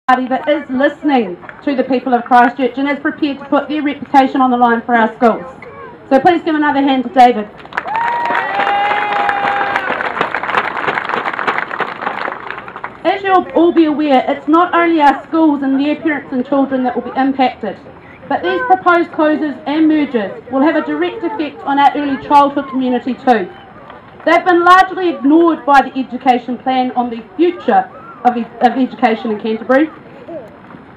party that is listening to the people of Christchurch and is prepared to put their reputation on the line for our schools. So please give another hand to David. As you'll all be aware, it's not only our schools and their parents and children that will be impacted, but these proposed closures and mergers will have a direct effect on our early childhood community too. They've been largely ignored by the education plan on the future of education in Canterbury,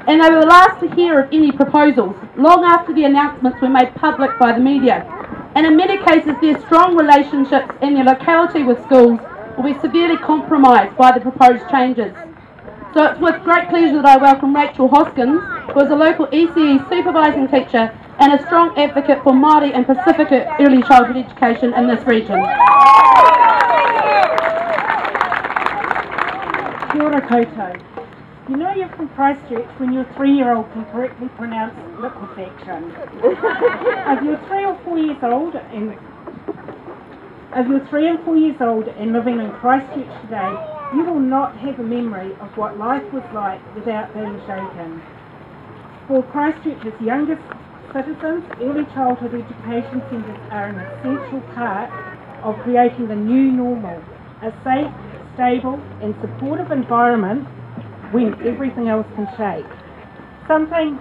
and they were the last to hear of any proposals, long after the announcements were made public by the media. And in many cases, their strong relationships and their locality with schools will be severely compromised by the proposed changes. So it's with great pleasure that I welcome Rachel Hoskins, who is a local ECE supervising teacher and a strong advocate for Māori and Pacifica early childhood education in this region. Kia ora koutou. You know you're from Christchurch when your 3-year-old can correctly pronounce liquefaction. If you're 3 or 4 years old and living in Christchurch today, you will not have a memory of what life was like without being shaken. For Christchurch's youngest citizens, early childhood education centres are an essential part of creating the new normal, a safe, stable and supportive environment when everything else can shake. Something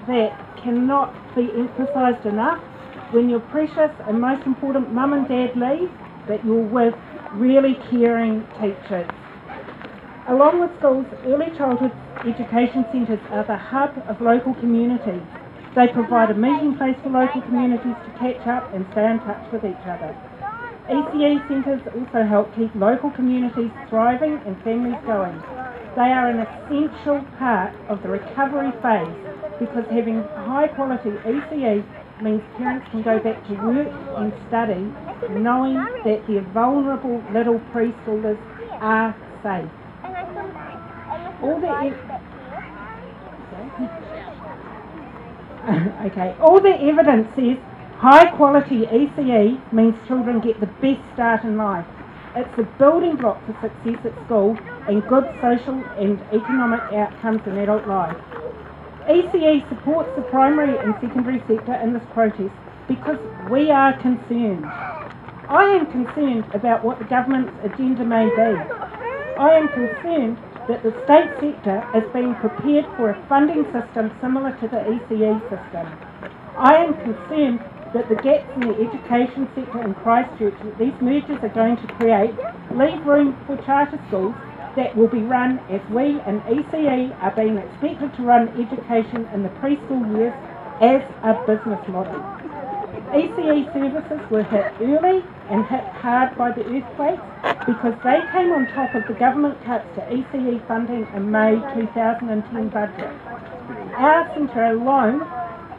that cannot be emphasised enough: when your precious and most important mum and dad leave, that you're with really caring teachers. Along with schools, early childhood education centres are the hub of local communities. They provide a meeting place for local communities to catch up and stay in touch with each other. ECE centres also help keep local communities thriving and families going. They are an essential part of the recovery phase because having high quality ECE means parents can go back to work and study knowing that their vulnerable little preschoolers are safe. All the evidence says high quality ECE means children get the best start in life. It's the building block for success at school and good social and economic outcomes in adult life. ECE supports the primary and secondary sector in this protest because we are concerned. I am concerned about what the government's agenda may be. I am concerned that the state sector is being prepared for a funding system similar to the ECE system. I am concerned that the gaps in the education sector in Christchurch that these mergers are going to create leave room for charter schools that will be run as we in ECE are being expected to run education in the preschool years as a business model. ECE services were hit early and hit hard by the earthquakes because they came on top of the government cuts to ECE funding in May 2010 budget. Our centre alone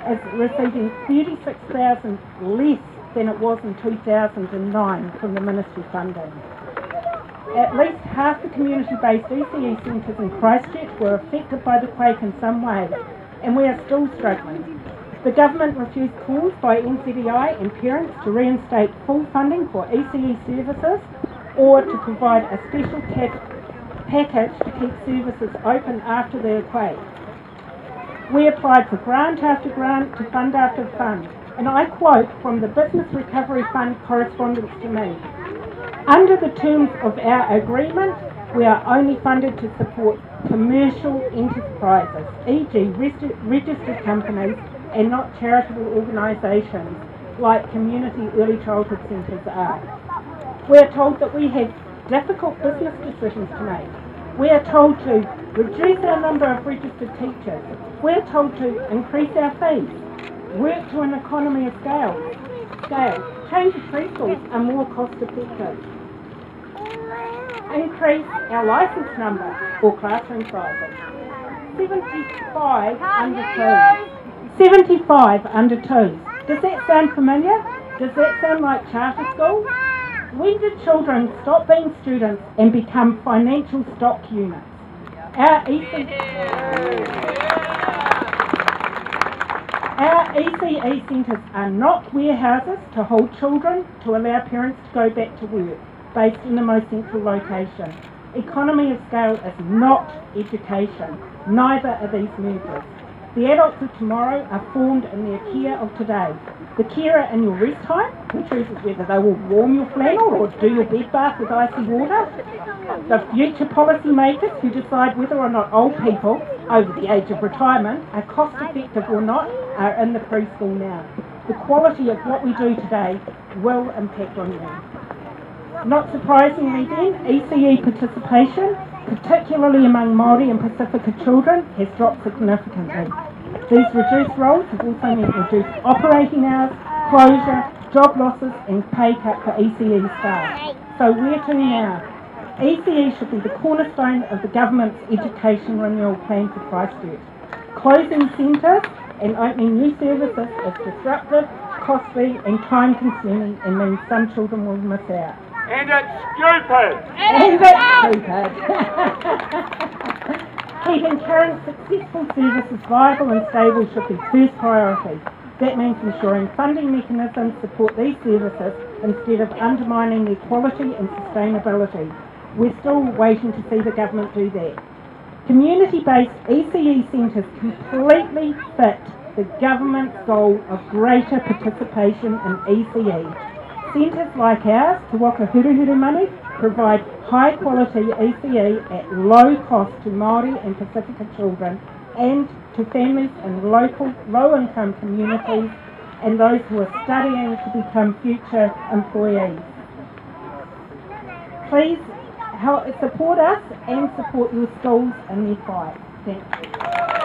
is receiving $36,000 less than it was in 2009 from the ministry funding. At least half the community-based ECE centres in Christchurch were affected by the quake in some way, and we are still struggling. The government refused calls by NZEI and parents to reinstate full funding for ECE services or to provide a special package to keep services open after the quake. We applied for grant after grant to fund after fund, and I quote from the Business Recovery Fund correspondence to me. Under the terms of our agreement, we are only funded to support commercial enterprises, e.g. registered companies, and not charitable organisations like community early childhood centres are. We are told that we have difficult business decisions to make. We are told to reduce our number of registered teachers. We are told to increase our fees, work to an economy of scale, change the preschools are more cost effective, increase our licence number for classroom sizes. 75 under 2s. Does that sound familiar? Does that sound like charter schools? When did children stop being students and become financial stock units? Our ECE centres are not warehouses to hold children to allow parents to go back to work based in the most central location. Economy of scale is not education. Neither are these mergers. The adults of tomorrow are formed in their care of today. The carer in your rest time, who chooses whether they will warm your flannel or do your bed bath with icy water. The future policy makers who decide whether or not old people over the age of retirement are cost effective or not are in the preschool now. The quality of what we do today will impact on you. Not surprisingly then, ECE participation, particularly among Māori and Pacifica children, has dropped significantly. These reduced roles have also meant reduced operating hours, closure, job losses and pay cut for ECE staff. So where to now? ECE should be the cornerstone of the government's education renewal plan for Christchurch. Closing centres and opening new services is disruptive, costly and time consuming and means some children will miss out. And it's stupid! And it's stupid! Keeping current successful services viable and stable should be first priority. That means ensuring funding mechanisms support these services instead of undermining their quality and sustainability. We're still waiting to see the government do that. Community-based ECE centres completely fit the government's goal of greater participation in ECE. Centres like ours, Te Waka Huruhuru Manu, provide high quality ECE at low cost to Māori and Pacifica children and to families in local low-income communities and those who are studying to become future employees. Please help support us and support your schools in their fight. Thank you.